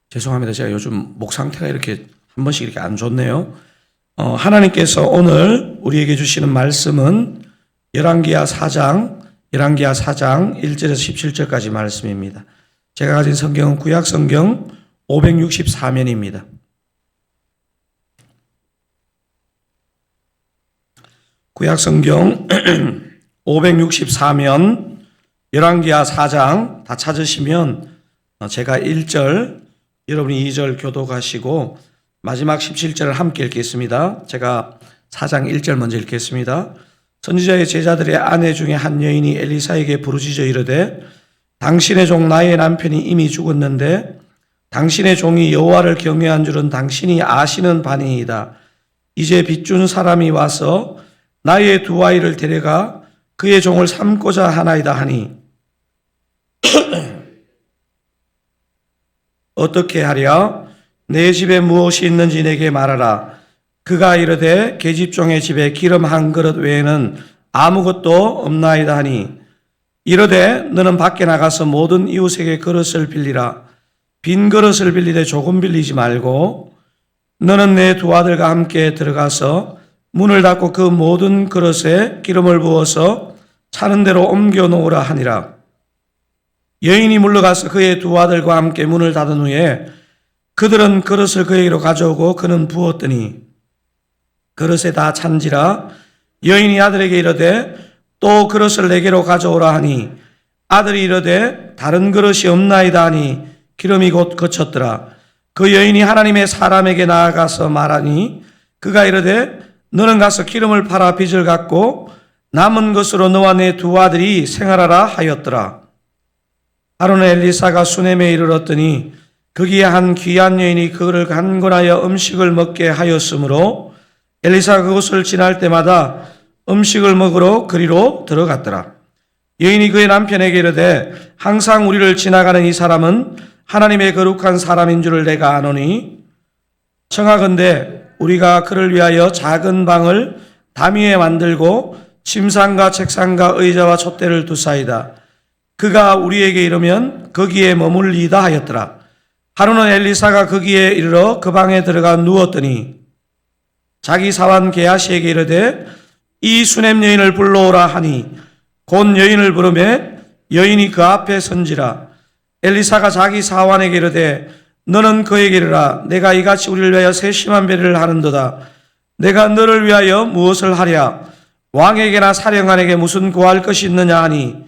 죄송합니다. 제가 요즘 목 상태가 이렇게 한 번씩 이렇게 안 좋네요. 하나님께서 오늘 우리에게 주시는 말씀은 열왕기하 4장 1절에서 17절까지 말씀입니다. 제가 가진 성경은 구약 성경 564면입니다. 구약 성경 564면 열왕기하 4장 다 찾으시면 제가 1절, 여러분이 2절 교독하시고 마지막 17절을 함께 읽겠습니다. 제가 4장 1절 먼저 읽겠습니다. 선지자의 제자들의 아내 중에 한 여인이 엘리사에게 부르짖어 이르되 당신의 종 나의 남편이 이미 죽었는데 당신의 종이 여호와를 경외한 줄은 당신이 아시는 바니이다. 이제 빚준 사람이 와서 나의 두 아이를 데려가 그의 종을 삼고자 하나이다 하니 어떻게 하랴? 내 집에 무엇이 있는지 내게 말하라. 그가 이르되 계집종의 집에 기름 한 그릇 외에는 아무것도 없나이다 하니 이르되 너는 밖에 나가서 모든 이웃에게 그릇을 빌리라. 빈 그릇을 빌리되 조금 빌리지 말고 너는 내 두 아들과 함께 들어가서 문을 닫고 그 모든 그릇에 기름을 부어서 차는 대로 옮겨 놓으라 하니라. 여인이 물러가서 그의 두 아들과 함께 문을 닫은 후에 그들은 그릇을 그에게로 가져오고 그는 부었더니 그릇에 다 찬지라. 여인이 아들에게 이르되 또 그릇을 내게로 가져오라 하니 아들이 이르되 다른 그릇이 없나이다 하니 기름이 곧 그쳤더라. 그 여인이 하나님의 사람에게 나아가서 말하니 그가 이르되 너는 가서 기름을 팔아 빚을 갚고 남은 것으로 너와 내 두 아들이 생활하라 하였더라. 하루는 엘리사가 수넴에 이르렀더니 거기에 한 귀한 여인이 그를 간곤하여 음식을 먹게 하였으므로 엘리사가 그곳을 지날 때마다 음식을 먹으러 그리로 들어갔더라. 여인이 그의 남편에게 이르되 항상 우리를 지나가는 이 사람은 하나님의 거룩한 사람인 줄을 내가 아노니 청하건대 우리가 그를 위하여 작은 방을 담위에 만들고 침상과 책상과 의자와 촛대를 두사이다. 그가 우리에게 이르면 거기에 머물리다 하였더라. 하루는 엘리사가 거기에 이르러 그 방에 들어가 누웠더니 자기 사환 게하시에게 이르되 이 수넴 여인을 불러오라 하니 곧 여인을 부르매 여인이 그 앞에 선지라. 엘리사가 자기 사환에게 이르되 너는 그에게 이르라. 내가 이같이 우리를 위하여 세심한 배려를 하는도다. 내가 너를 위하여 무엇을 하랴? 왕에게나 사령관에게 무슨 구할 것이 있느냐 하니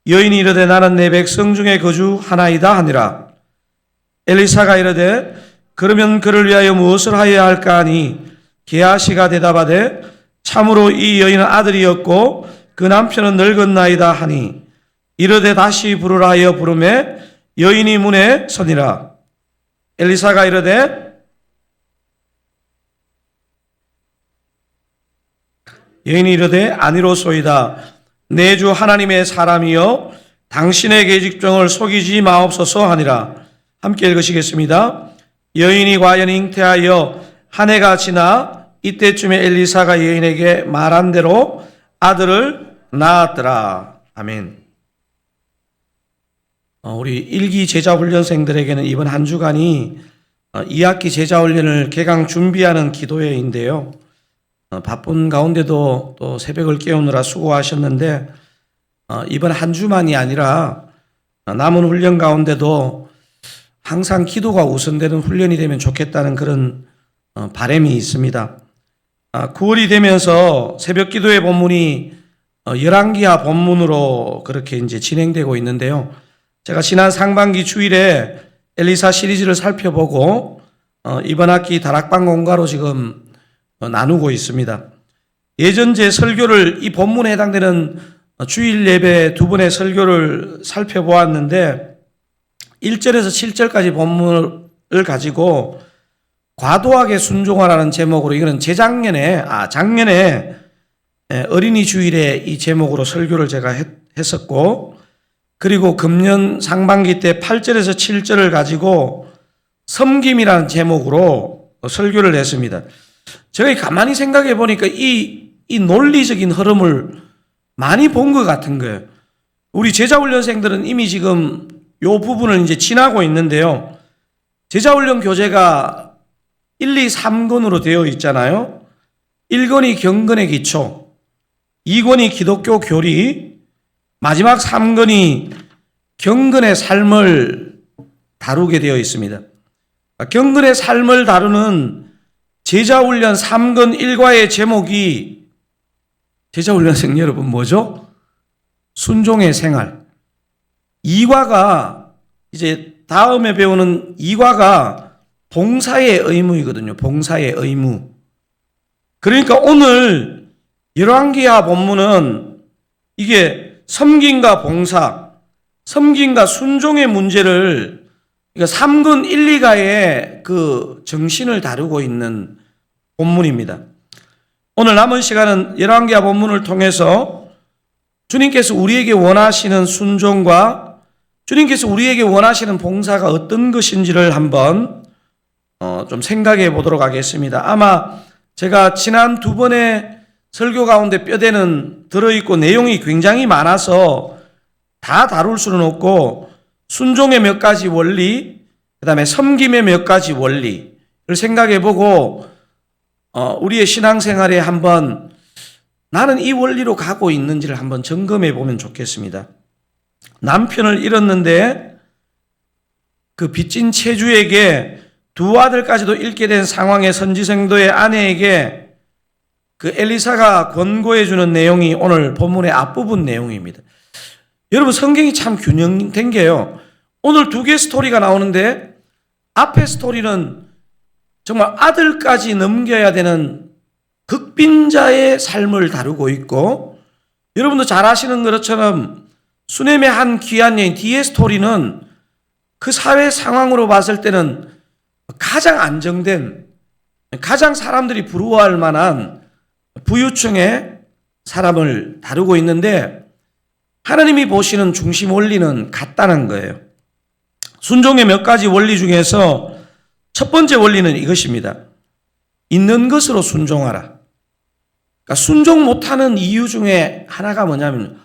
여인이 이르되 나는 내 백성 중에 거주하나이다 하니라. 엘리사가 이르되 그러면 그를 위하여 무엇을 하여야 할까 하니 게하시가 대답하되 참으로 이 여인은 아들이었고 그 남편은 늙었나이다 하니 이르되 다시 부르라 하여 부르매 여인이 문에 서니라. 엘리사가 이르되 여인이 이르되 아니로소이다. 내 주 하나님의 사람이여 당신의 계집종을 속이지 마옵소서 하니라. 함께 읽으시겠습니다. 여인이 과연 잉태하여 한 해가 지나 이때쯤에 엘리사가 여인에게 말한 대로 아들을 낳았더라. 아멘. 우리 1기 제자훈련생들에게는 이번 한 주간이 2학기 제자훈련을 개강 준비하는 기도회인데요. 바쁜 가운데도 또 새벽을 깨우느라 수고하셨는데 이번 한 주만이 아니라 남은 훈련 가운데도 항상 기도가 우선되는 훈련이 되면 좋겠다는 그런 바람이 있습니다. 9월이 되면서 새벽 기도회 본문이 열왕기하 본문으로 그렇게 이제 진행되고 있는데요. 제가 지난 상반기 주일에 엘리사 시리즈를 살펴보고 이번 학기 다락방 공과로 지금 나누고 있습니다. 예전 제 설교를 이 본문에 해당되는 주일 예배 두 번의 설교를 살펴보았는데 1절에서 7절까지 본문을 가지고 과도하게 순종하라는 제목으로 이거는 작년에 어린이 주일에 이 제목으로 설교를 제가 했었고 그리고 금년 상반기 때 8절에서 7절을 가지고 섬김이라는 제목으로 설교를 했습니다. 제가 가만히 생각해 보니까 이 논리적인 흐름을 많이 본 것 같은 거예요. 우리 제자훈련생들은 이미 지금 요 부분을 이제 지나고 있는데요. 제자훈련 교재가 1, 2, 3권으로 되어 있잖아요. 1권이 경건의 기초, 2권이 기독교 교리, 마지막 3권이 경건의 삶을 다루게 되어 있습니다. 경건의 삶을 다루는 제자훈련 3권 1과의 제목이 제자훈련생 여러분 뭐죠? 순종의 생활. 2과가 이제 다음에 배우는 2과가 봉사의 의무이거든요. 봉사의 의무. 그러니까 오늘 열왕기하 본문은 이게 섬김과 봉사, 섬김과 순종의 문제를 3권 1, 2가의 그 정신을 다루고 있는 본문입니다. 오늘 남은 시간은 열왕기하 본문을 통해서 주님께서 우리에게 원하시는 순종과 주님께서 우리에게 원하시는 봉사가 어떤 것인지를 한번 좀 생각해 보도록 하겠습니다. 아마 제가 지난 2번의 설교 가운데 뼈대는 들어있고 내용이 굉장히 많아서 다 다룰 수는 없고 순종의 몇 가지 원리, 그 다음에 섬김의 몇 가지 원리를 생각해 보고 우리의 신앙생활에 한번 나는 이 원리로 가고 있는지를 한번 점검해 보면 좋겠습니다. 남편을 잃었는데 그 빚진 체주에게 2 아들까지도 잃게 된 상황의 선지생도의 아내에게 그 엘리사가 권고해 주는 내용이 오늘 본문의 앞부분 내용입니다. 여러분 성경이 참 균형된 게요. 오늘 2개 스토리가 나오는데 앞에 스토리는 정말 아들까지 넘겨야 되는 극빈자의 삶을 다루고 있고 여러분도 잘 아시는 것처럼 수넴의 한 귀한 여인 뒤의 스토리는 그 사회 상황으로 봤을 때는 가장 안정된 가장 사람들이 부러워할 만한 부유층의 사람을 다루고 있는데 하나님이 보시는 중심 원리는 같다는 거예요. 순종의 몇 가지 원리 중에서 첫 번째 원리는 이것입니다. 있는 것으로 순종하라. 그러니까 순종 못하는 이유 중에 하나가 뭐냐면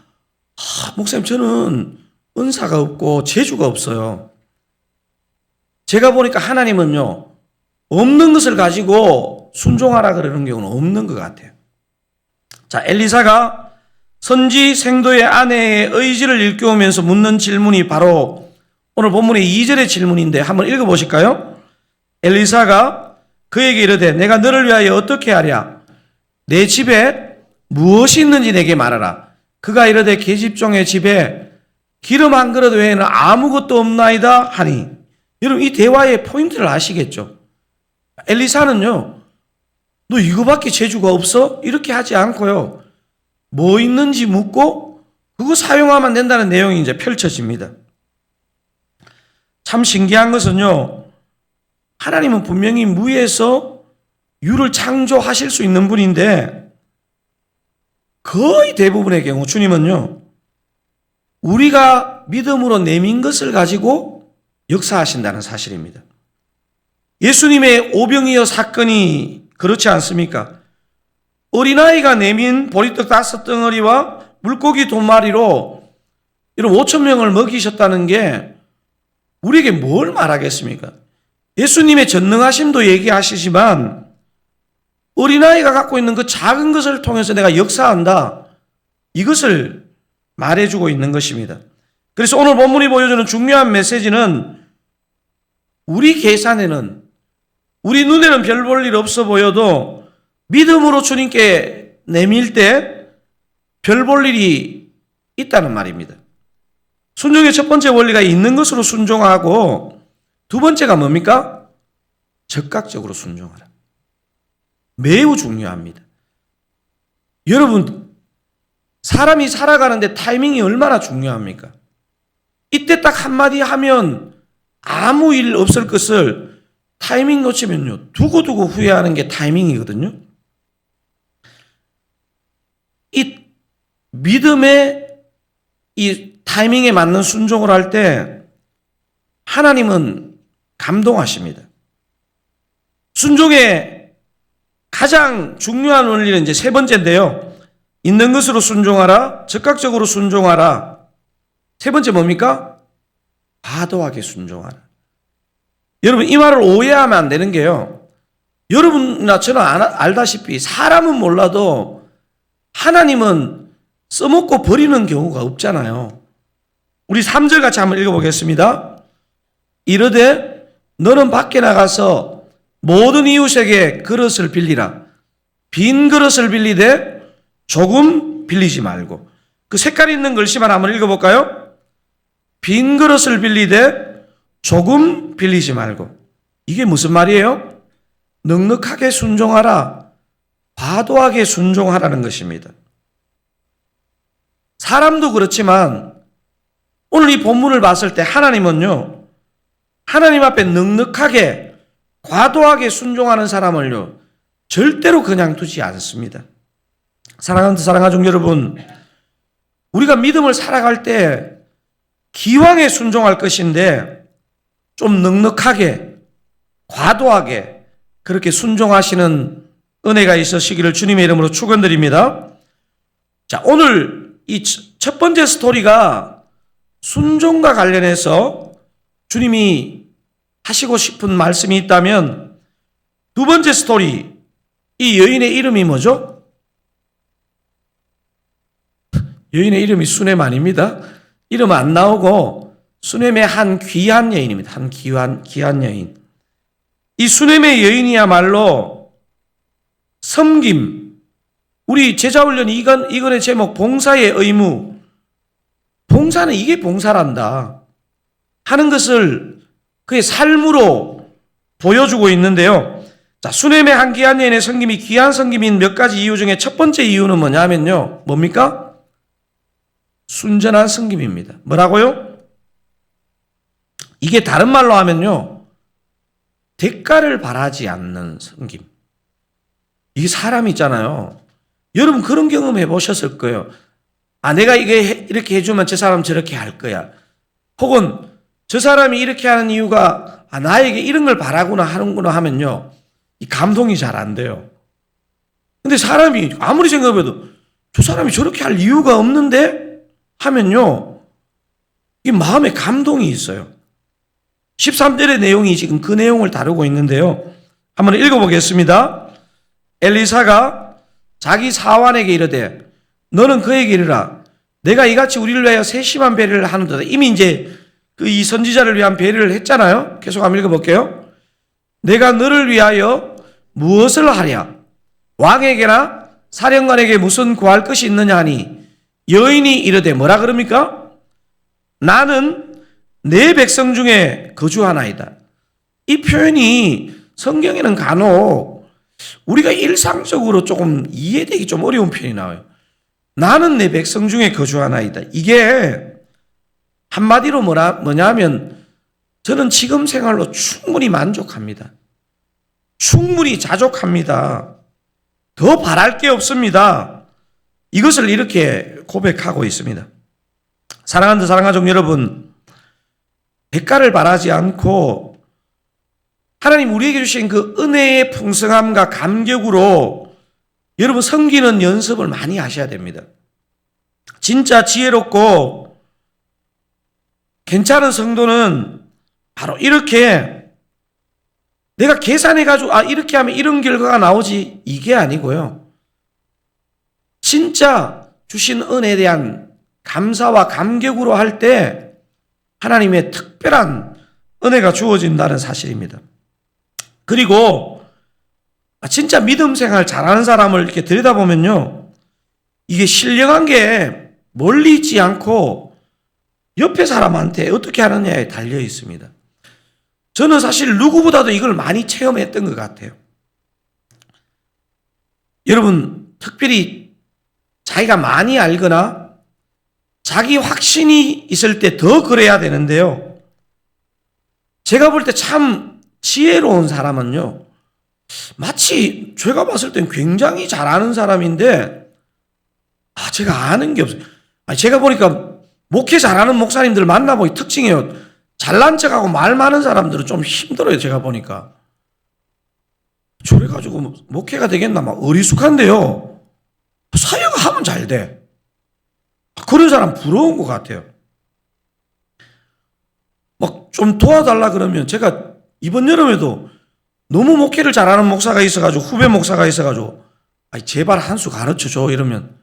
목사님 저는 은사가 없고 재주가 없어요. 제가 보니까 하나님은요 없는 것을 가지고 순종하라 그러는 경우는 없는 것 같아요. 자, 엘리사가 선지 생도의 아내의 의지를 일깨우면서 묻는 질문이 바로 오늘 본문의 2절의 질문인데 한번 읽어보실까요? 엘리사가 그에게 이르되 내가 너를 위하여 어떻게 하랴? 내 집에 무엇이 있는지 내게 말하라. 그가 이르되 계집종의 집에 기름 한 그릇 외에는 아무것도 없나이다 하니. 여러분 이 대화의 포인트를 아시겠죠? 엘리사는요 너 이거밖에 재주가 없어? 이렇게 하지 않고요 뭐 있는지 묻고 그거 사용하면 된다는 내용이 이제 펼쳐집니다. 참 신기한 것은요 하나님은 분명히 무에서 유를 창조하실 수 있는 분인데 거의 대부분의 경우 주님은요 우리가 믿음으로 내민 것을 가지고 역사하신다는 사실입니다. 예수님의 오병이어 사건이 그렇지 않습니까? 어린아이가 내민 보리떡 5덩어리와 물고기 2마리로 이런 5,000명을 먹이셨다는 게 우리에게 뭘 말하겠습니까? 예수님의 전능하심도 얘기하시지만 어린아이가 갖고 있는 그 작은 것을 통해서 내가 역사한다. 이것을 말해주고 있는 것입니다. 그래서 오늘 본문이 보여주는 중요한 메시지는 우리 계산에는 우리 눈에는 별 볼 일 없어 보여도 믿음으로 주님께 내밀 때 별 볼 일이 있다는 말입니다. 순종의 첫 번째 원리가 있는 것으로 순종하고 두 번째가 뭡니까? 적극적으로 순종하라. 매우 중요합니다. 여러분 사람이 살아가는데 타이밍이 얼마나 중요합니까? 이때 딱 한마디 하면 아무 일 없을 것을 타이밍 놓치면요 두고두고 후회하는 게 타이밍이거든요. 이 믿음의 이 타이밍에 맞는 순종을 할 때 하나님은 감동하십니다. 순종의 가장 중요한 원리는 이제 세 번째인데요. 있는 것으로 순종하라, 적극적으로 순종하라. 세 번째 뭡니까? 과도하게 순종하라. 여러분, 이 말을 오해하면 안 되는 게요. 여러분이나 저는 알다시피 사람은 몰라도 하나님은 써먹고 버리는 경우가 없잖아요. 우리 3절 같이 한번 읽어보겠습니다. 이르되 너는 밖에 나가서 모든 이웃에게 그릇을 빌리라. 빈 그릇을 빌리되 조금 빌리지 말고. 그 색깔 있는 글씨만 한번 읽어볼까요? 빈 그릇을 빌리되 조금 빌리지 말고. 이게 무슨 말이에요? 넉넉하게 순종하라, 과도하게 순종하라는 것입니다. 사람도 그렇지만 오늘 이 본문을 봤을 때 하나님은요, 하나님 앞에 넉넉하게 과도하게 순종하는 사람을요 절대로 그냥 두지 않습니다. 사랑하는 사랑하는 여러분, 우리가 믿음을 살아갈 때 기왕에 순종할 것인데 좀 넉넉하게 과도하게 그렇게 순종하시는 은혜가 있으시기를 주님의 이름으로 축원드립니다. 자, 오늘 이 첫 번째 스토리가 순종과 관련해서 주님이 하시고 싶은 말씀이 있다면, 두 번째 스토리, 이 여인의 이름이 뭐죠? 여인의 이름이 수넴 아닙니다. 이름 안 나오고 수넴의 한 귀한 여인입니다. 한 귀한 여인. 이 수넴의 여인이야말로 섬김, 우리 제자훈련 이건의 제목 봉사의 의무, 봉사는 이게 봉사란다 하는 것을 그의 삶으로 보여주고 있는데요. 자, 수넴의 한 귀한 여인의 섬김이 귀한 섬김인 몇 가지 이유 중에 첫 번째 이유는 뭐냐면요. 뭡니까? 순전한 섬김입니다. 뭐라고요? 이게 다른 말로 하면요, 대가를 바라지 않는 섬김. 이게 사람이 있잖아요. 여러분 그런 경험 해보셨을 거예요. 아, 내가 이렇게 해주면 저 사람 저렇게 할 거야. 혹은 저 사람이 이렇게 하는 이유가 나에게 이런 걸 바라구나 하는구나 하면요, 이 감동이 잘 안 돼요. 근데 사람이 아무리 생각해도 저 사람이 저렇게 할 이유가 없는데 하면요, 이 마음에 감동이 있어요. 13절의 내용이 지금 그 내용을 다루고 있는데요. 한번 읽어보겠습니다. 엘리사가 자기 사환에게 이르되 너는 그에게 이르라. 내가 이같이 우리를 위하여 세심한 배려를 하는도다. 이미 이제 이 선지자를 위한 배려를 했잖아요. 계속 한번 읽어볼게요. 내가 너를 위하여 무엇을 하랴? 왕에게나 사령관에게 무슨 구할 것이 있느냐 하니 여인이 이르되 뭐라 그럽니까? 나는 내 백성 중에 거주하나이다. 이 표현이 성경에는 간혹 우리가 일상적으로 조금 이해되기 좀 어려운 표현이 나와요. 나는 내 백성 중에 거주하나이다. 이게 한마디로 뭐냐면 저는 지금 생활로 충분히 만족합니다. 충분히 자족합니다. 더 바랄 게 없습니다. 이것을 이렇게 고백하고 있습니다. 사랑하는 사랑가족 여러분, 대가를 바라지 않고 하나님 우리에게 주신 그 은혜의 풍성함과 감격으로 여러분 섬기는 연습을 많이 하셔야 됩니다. 진짜 지혜롭고 괜찮은 성도는 바로 이렇게 내가 계산해가지고 이렇게 하면 이런 결과가 나오지 이게 아니고요. 진짜 주신 은혜에 대한 감사와 감격으로 할 때 하나님의 특별한 은혜가 주어진다는 사실입니다. 그리고 진짜 믿음 생활 잘하는 사람을 이렇게 들여다보면요, 이게 신령한 게 멀리 있지 않고 옆에 사람한테 어떻게 하느냐에 달려 있습니다. 저는 사실 누구보다도 이걸 많이 체험했던 것 같아요. 여러분, 특별히 자기가 많이 알거나 자기 확신이 있을 때 더 그래야 되는데요. 제가 볼 때 참 지혜로운 사람은요, 마치 제가 봤을 땐 굉장히 잘 아는 사람인데 제가 아는 게 없어요. 제가 보니까 목회 잘하는 목사님들 만나보기 특징이에요. 잘난 척하고 말 많은 사람들은 좀 힘들어요. 제가 보니까 저래가지고 목회가 되겠나 막 어리숙한데요, 사역을 하면 잘 돼. 그런 사람 부러운 것 같아요. 막 좀 도와달라 그러면 제가 이번 여름에도 너무 목회를 잘하는 목사가 있어가지고, 후배 목사가 있어가지고, 아니, 제발 한 수 가르쳐줘. 이러면,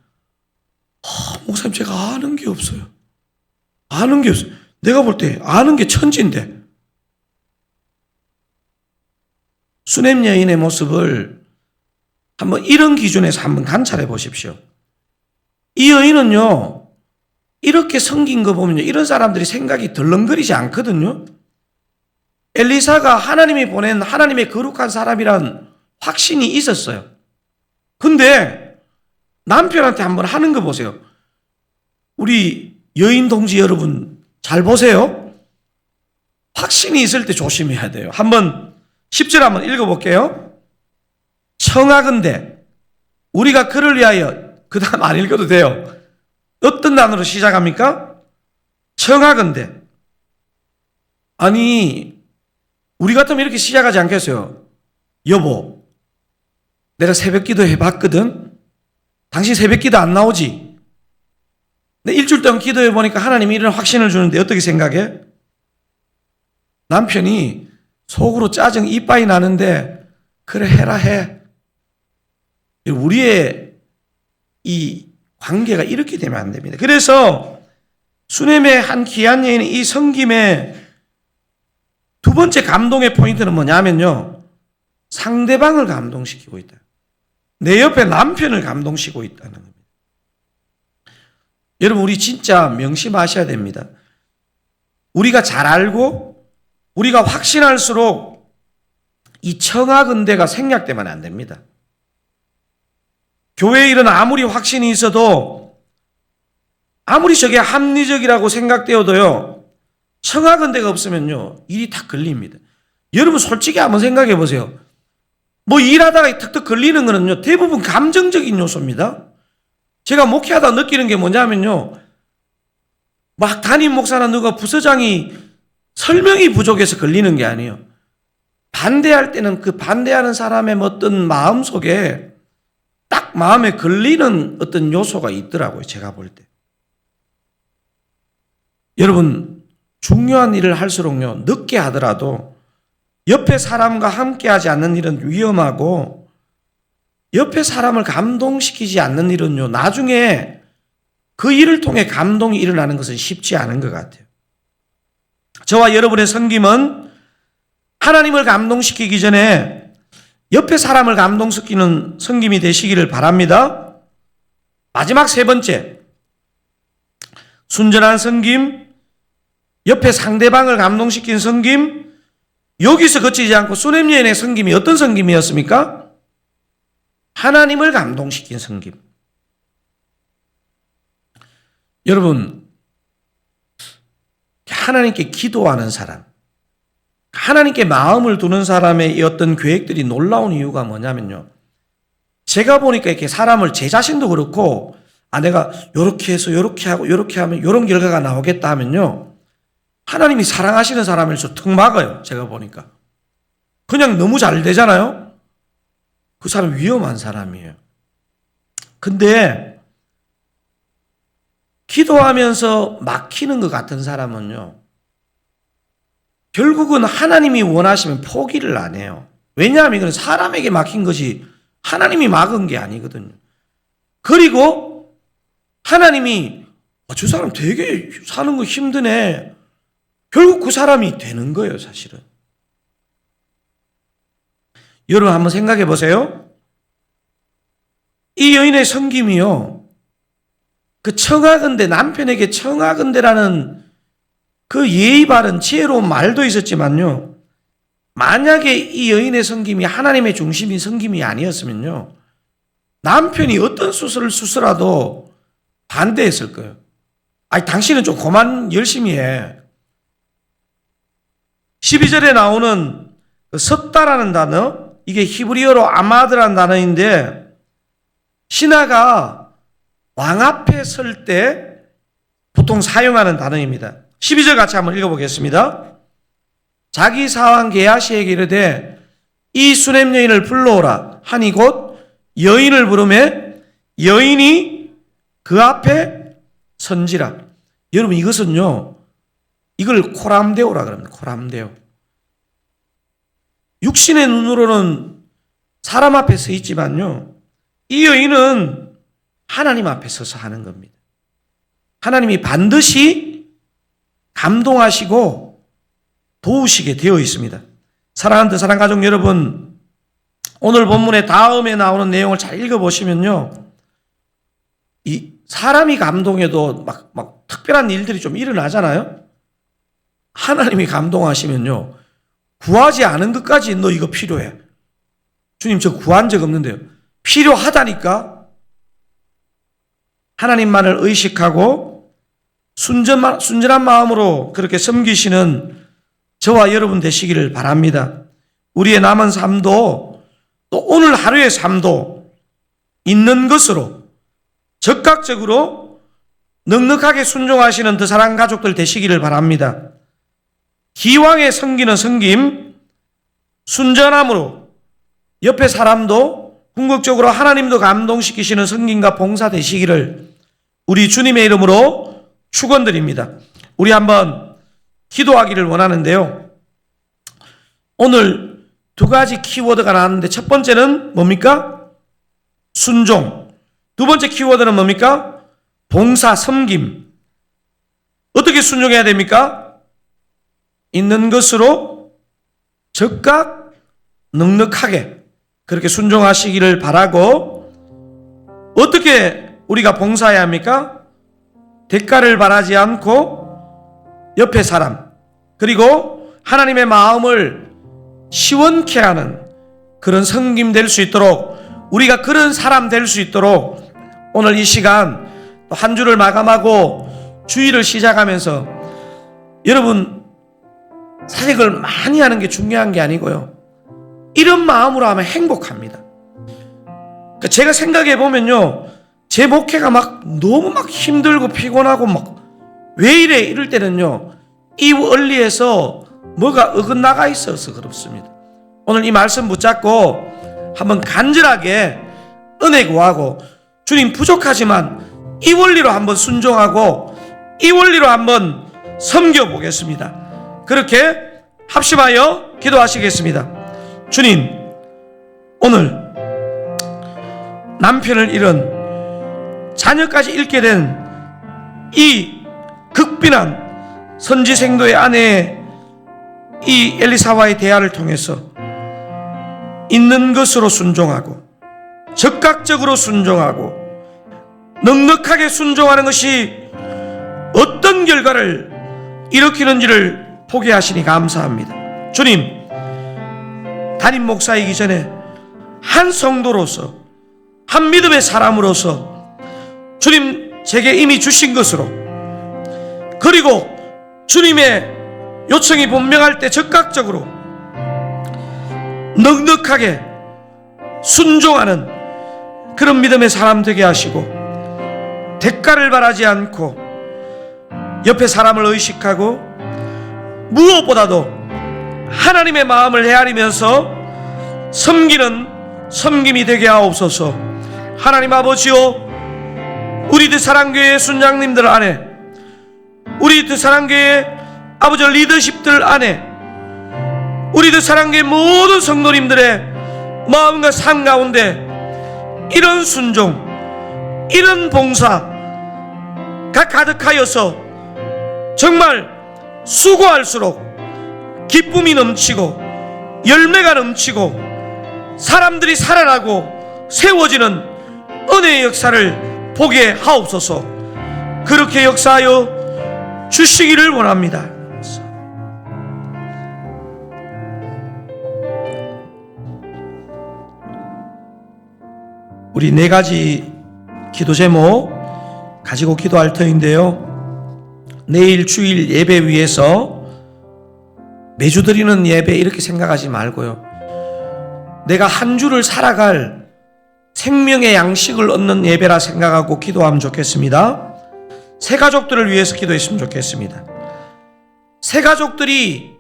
목사님, 제가 아는 게 없어요. 아는 게 없어요. 내가 볼 때 아는 게 천지인데. 수냄 여인의 모습을 한번 이런 기준에서 한번 관찰해 보십시오. 이 여인은요, 이렇게 섬긴 거 보면요, 이런 사람들이 생각이 덜렁거리지 않거든요. 엘리사가 하나님이 보낸 하나님의 거룩한 사람이란 확신이 있었어요. 근데 남편한테 한번 하는 거 보세요. 우리 여인 동지 여러분 잘 보세요. 확신이 있을 때 조심해야 돼요. 한번 10절 한번 읽어볼게요. 청하건대 우리가 그를 위하여, 그 다음 안 읽어도 돼요. 어떤 단어로 시작합니까? 청하건대. 아니, 우리 같으면 이렇게 시작하지 않겠어요? 여보, 내가 새벽 기도 해봤거든? 당신 새벽 기도 안 나오지? 근데 일주일 동안 기도해 보니까 하나님이 이런 확신을 주는데 어떻게 생각해? 남편이 속으로 짜증 이빠이 나는데, 그래, 해라, 해. 우리의 이 관계가 이렇게 되면 안 됩니다. 그래서 수넴의 한 귀한 여인의 이 섬김의 두 번째 감동의 포인트는 뭐냐면요, 상대방을 감동시키고 있다. 내 옆에 남편을 감동시키고 있다는 겁니다. 여러분, 우리 진짜 명심하셔야 됩니다. 우리가 잘 알고 우리가 확신할수록 이 청하건대가 생략되면 안 됩니다. 교회에 이런 아무리 확신이 있어도, 아무리 저게 합리적이라고 생각되어도요, 청하건대가 없으면요, 일이 다 걸립니다. 여러분 솔직히 한번 생각해 보세요. 뭐 일하다가 턱턱 걸리는 거는요, 대부분 감정적인 요소입니다. 제가 목회하다 느끼는 게 뭐냐면요, 막 담임 목사나 누가 부서장이 설명이 부족해서 걸리는 게 아니에요. 반대할 때는 그 반대하는 사람의 어떤 마음 속에 딱 마음에 걸리는 어떤 요소가 있더라고요, 제가 볼 때. 여러분, 중요한 일을 할수록요, 늦게 하더라도 옆에 사람과 함께 하지 않는 일은 위험하고, 옆에 사람을 감동시키지 않는 일은요, 나중에 그 일을 통해 감동이 일어나는 것은 쉽지 않은 것 같아요. 저와 여러분의 섬김은 하나님을 감동시키기 전에 옆에 사람을 감동시키는 섬김이 되시기를 바랍니다. 마지막 세 번째, 순전한 섬김, 옆에 상대방을 감동시킨 섬김. 여기서 그치지 않고 수넴 여인의 섬김이 어떤 섬김이었습니까? 하나님을 감동시킨 섬김. 여러분, 하나님께 기도하는 사람, 하나님께 마음을 두는 사람의 어떤 계획들이 놀라운 이유가 뭐냐면요, 제가 보니까 이렇게 사람을, 제 자신도 그렇고, 내가 요렇게 해서 요렇게 하고 요렇게 하면 요런 결과가 나오겠다 하면요, 하나님이 사랑하시는 사람일수록 턱 막아요. 제가 보니까 그냥 너무 잘 되잖아요. 그 사람 위험한 사람이에요. 근데 기도하면서 막히는 것 같은 사람은요, 결국은 하나님이 원하시면 포기를 안 해요. 왜냐하면 이건 사람에게 막힌 것이 하나님이 막은 게 아니거든요. 그리고 하나님이 저 사람 되게 사는 거 힘드네, 결국 그 사람이 되는 거예요, 사실은. 여러분 한번 생각해 보세요. 이 여인의 섬김이요, 그 청하건대, 남편에게 청하건대라는 그 예의 바른 지혜로운 말도 있었지만요, 만약에 이 여인의 섬김이 하나님의 중심인 섬김이 아니었으면요, 남편이 어떤 수술을 수술하도 반대했을 거예요. 아니, 당신은 좀 그만 열심히 해. 12절에 나오는 섰다라는 단어, 이게 히브리어로 아마드라는 단어인데, 신하가 왕 앞에 설 때 보통 사용하는 단어입니다. 12절 같이 한번 읽어보겠습니다. 자기 사왕 게하시에게 이르되 이 수넴 여인을 불러오라 하니 곧 여인을 부르매 여인이 그 앞에 선지라. 여러분, 이것은요, 이걸 코람데오라 그럽니다. 코람데오. 육신의 눈으로는 사람 앞에 서 있지만요, 이 여인은 하나님 앞에 서서 하는 겁니다. 하나님이 반드시 감동하시고 도우시게 되어 있습니다. 사랑하는 사랑가족 여러분, 오늘 본문의 다음에 나오는 내용을 잘 읽어보시면요, 이 사람이 감동해도 막 특별한 일들이 좀 일어나잖아요. 하나님이 감동하시면요, 구하지 않은 것까지 너 이거 필요해. 주님 저 구한 적 없는데요. 필요하다니까. 하나님만을 의식하고 순전한 마음으로 그렇게 섬기시는 저와 여러분 되시기를 바랍니다. 우리의 남은 삶도 또 오늘 하루의 삶도 있는 것으로 적극적으로 넉넉하게 순종하시는 더 사랑 가족들 되시기를 바랍니다. 기왕에 섬기는 섬김, 순전함으로 옆에 사람도 궁극적으로 하나님도 감동시키시는 섬김과 봉사 되시기를 우리 주님의 이름으로 축원드립니다. 우리 한번 기도하기를 원하는데요. 오늘 두 가지 키워드가 나왔는데 첫 번째는 뭡니까? 순종. 두 번째 키워드는 뭡니까? 봉사, 섬김. 어떻게 순종해야 됩니까? 있는 것으로 적극 넉넉하게 그렇게 순종하시기를 바라고, 어떻게 우리가 봉사해야 합니까? 대가를 바라지 않고 옆에 사람, 그리고 하나님의 마음을 시원케 하는 그런 섬김 될 수 있도록, 우리가 그런 사람 될 수 있도록 오늘 이 시간 또 한 주를 마감하고 주일을 시작하면서 여러분, 사실 그걸 많이 하는 게 중요한 게 아니고요, 이런 마음으로 하면 행복합니다. 제가 생각해 보면요, 제 목회가 너무 힘들고 피곤하고 왜 이래 이럴 때는요, 이 원리에서 뭐가 어긋나가 있어서 그렇습니다. 오늘 이 말씀 붙잡고 한번 간절하게 은혜 구하고, 주님 부족하지만 이 원리로 한번 순종하고 이 원리로 한번 섬겨보겠습니다. 그렇게 합심하여 기도하시겠습니다. 주님, 오늘 남편을 잃은, 자녀까지 잃게 된 이 극빈한 선지생도의 아내의 이 엘리사와의 대화를 통해서 있는 것으로 순종하고 적극적으로 순종하고 넉넉하게 순종하는 것이 어떤 결과를 일으키는지를 보게 하시니 감사합니다. 주님, 담임 목사이기 전에 한 성도로서, 한 믿음의 사람으로서 주님 제게 이미 주신 것으로, 그리고 주님의 요청이 분명할 때 적극적으로 넉넉하게 순종하는 그런 믿음의 사람 되게 하시고, 대가를 바라지 않고 옆에 사람을 의식하고 무엇보다도 하나님의 마음을 헤아리면서 섬기는 섬김이 되게 하옵소서. 하나님 아버지요, 우리 드사랑교회 순장님들 안에, 우리 드사랑교회 아버지 리더십들 안에, 우리 드사랑교회 모든 성도님들의 마음과 삶 가운데 이런 순종, 이런 봉사가 가득하여서 정말 수고할수록 기쁨이 넘치고 열매가 넘치고 사람들이 살아나고 세워지는 은혜의 역사를 보게 하옵소서. 그렇게 역사하여 주시기를 원합니다. 우리 네 가지 기도 제목 가지고 기도할 터인데요, 내일 주일 예배 위해서 매주 드리는 예배 이렇게 생각하지 말고요, 내가 한 주를 살아갈 생명의 양식을 얻는 예배라 생각하고 기도하면 좋겠습니다. 새 가족들을 위해서 기도했으면 좋겠습니다. 새 가족들이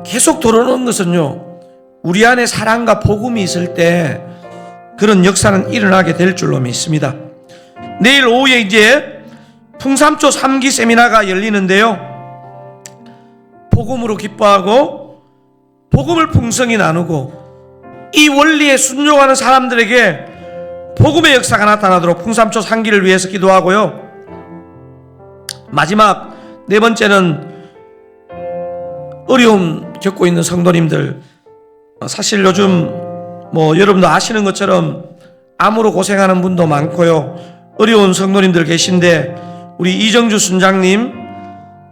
계속 들어오는 것은요, 우리 안에 사랑과 복음이 있을 때 그런 역사는 일어나게 될 줄로 믿습니다. 내일 오후에 이제 풍삼초 3기 세미나가 열리는데요, 복음으로 기뻐하고 복음을 풍성히 나누고 이 원리에 순종하는 사람들에게 복음의 역사가 나타나도록 풍삼초 상기를 위해서 기도하고요. 마지막 네 번째는 어려움 겪고 있는 성도님들, 사실 요즘 여러분도 아시는 것처럼 암으로 고생하는 분도 많고요. 어려운 성도님들 계신데 우리 이정주 순장님,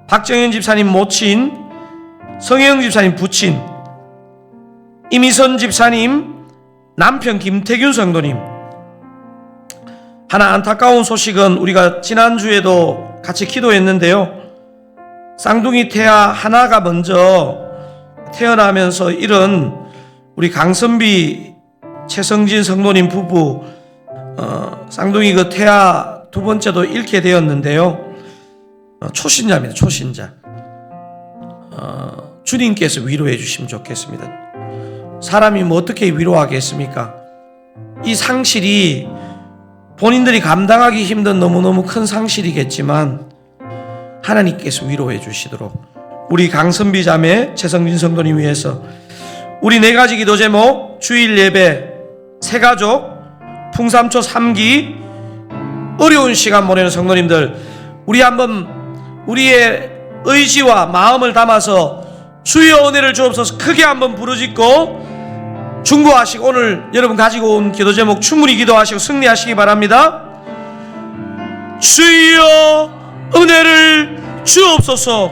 박정현 집사님 모친, 성혜영 집사님 부친, 이미선 집사님 남편 김태균 성도님, 하나 안타까운 소식은 우리가 지난주에도 같이 기도했는데요. 쌍둥이 태아 하나가 먼저 태어나면서 잃은 우리 강선비 최성진 성도님 부부, 쌍둥이 그 태아 두 번째도 잃게 되었는데요. 초신자입니다. 초신자. 주님께서 위로해 주시면 좋겠습니다. 사람이 어떻게 위로하겠습니까? 이 상실이 본인들이 감당하기 힘든 너무너무 큰 상실이겠지만 하나님께서 위로해 주시도록 우리 강선비 자매 최성진 성도님 위해서 우리 네 가지 기도 제목, 주일 예배, 새가족, 풍삼초 3기, 어려운 시간 보내는 성도님들, 우리 한번 우리의 의지와 마음을 담아서 주여 은혜를 주옵소서 크게 한번 부르짖고 중보하시고 오늘 여러분 가지고 온 기도 제목 충분히 기도하시고 승리하시기 바랍니다. 주여 은혜를 주옵소서.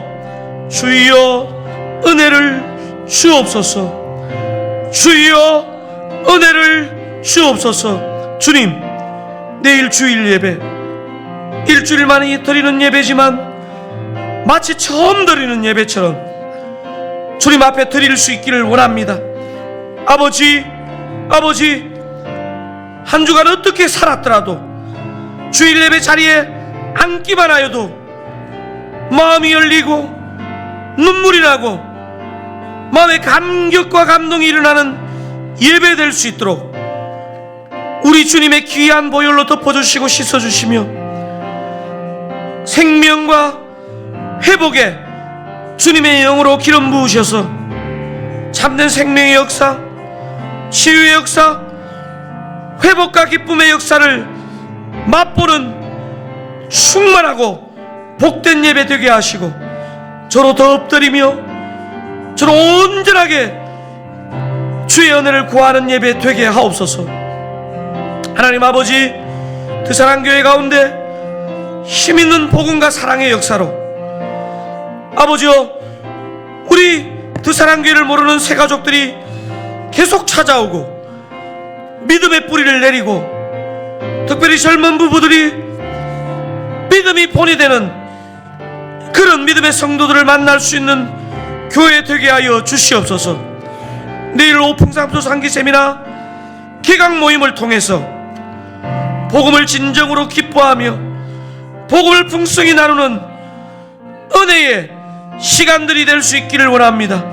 주여 은혜를 주옵소서. 주여 은혜를 주옵소서. 주님, 내일 주일 예배, 일주일 만에 드리는 예배지만 마치 처음 드리는 예배처럼 주님 앞에 드릴 수 있기를 원합니다. 아버지, 한 주간 어떻게 살았더라도 주일 예배 자리에 앉기만 하여도 마음이 열리고 눈물이 나고 마음에 감격과 감동이 일어나는 예배 될 수 있도록 우리 주님의 귀한 보혈로 덮어주시고 씻어주시며 생명과 회복에 주님의 영으로 기름 부으셔서 참된 생명의 역사, 치유의 역사, 회복과 기쁨의 역사를 맛보는 충만하고 복된 예배 되게 하시고 저로 더 엎드리며 저로 온전하게 주의 은혜를 구하는 예배 되게 하옵소서. 하나님 아버지, 드사랑교회 가운데 힘있는 복음과 사랑의 역사로 아버지여, 우리 드사랑교회를 모르는 새 가족들이 계속 찾아오고 믿음의 뿌리를 내리고 특별히 젊은 부부들이 믿음이 본이 되는 그런 믿음의 성도들을 만날 수 있는 교회 되게 하여 주시옵소서. 내일 오풍삼초 상기 세미나 개강 모임을 통해서 복음을 진정으로 기뻐하며 복음을 풍성히 나누는 은혜의 시간들이 될 수 있기를 원합니다.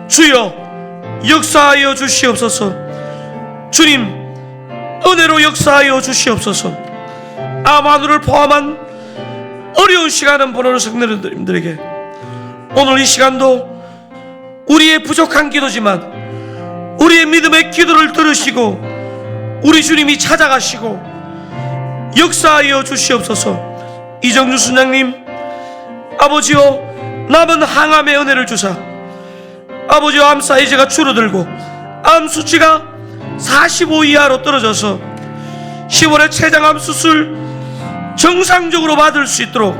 주여 역사하여 주시옵소서. 주님 은혜로 역사하여 주시옵소서. 아마누를 포함한 어려운 시간을 보내는 성도님들에게 오늘 이 시간도 우리의 부족한 기도지만 우리의 믿음의 기도를 들으시고 우리 주님이 찾아가시고 역사하여 주시옵소서. 이정주 순장님, 아버지여, 남은 항암의 은혜를 주사 아버지여, 암 사이즈가 줄어들고 암 수치가 45 이하로 떨어져서 10월에 췌장암 수술 정상적으로 받을 수 있도록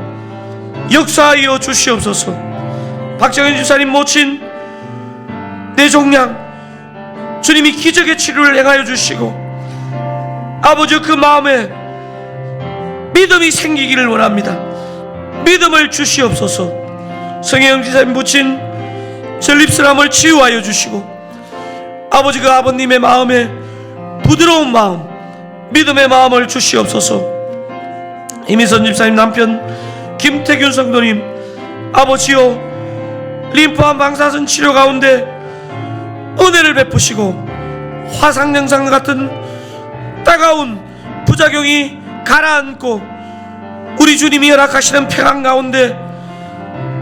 역사하여 주시옵소서. 박정현 집사님 모친 뇌종양 주님이 기적의 치료를 행하여 주시고 아버지 그 마음에 믿음이 생기기를 원합니다. 믿음을 주시옵소서. 성혜영 집사님 부친 전립선암을 치유하여 주시고 아버지 그 아버님의 마음에 부드러운 마음, 믿음의 마음을 주시옵소서. 이미선 집사님 남편 김태균 성도님, 아버지여, 림프암 방사선 치료 가운데 은혜를 베푸시고 화상영상 같은 따가운 부작용이 가라앉고 우리 주님이 허락하시는 평안 가운데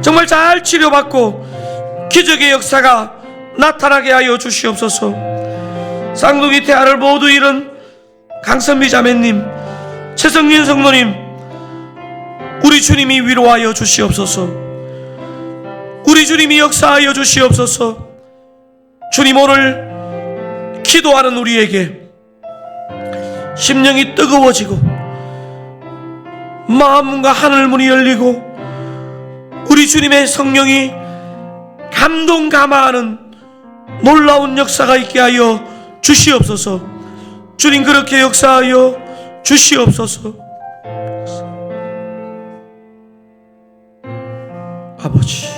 정말 잘 치료받고 기적의 역사가 나타나게 하여 주시옵소서. 쌍둥이 태아를 모두 잃은 강선미 자매님, 최성진 성도님, 우리 주님이 위로하여 주시옵소서. 우리 주님이 역사하여 주시옵소서. 주님, 오늘 기도하는 우리에게 심령이 뜨거워지고 마음과 하늘문이 열리고 우리 주님의 성령이 감동 감화하는 놀라운 역사가 있게 하여 주시옵소서. 주님, 그렇게 역사하여 주시옵소서. 아버지,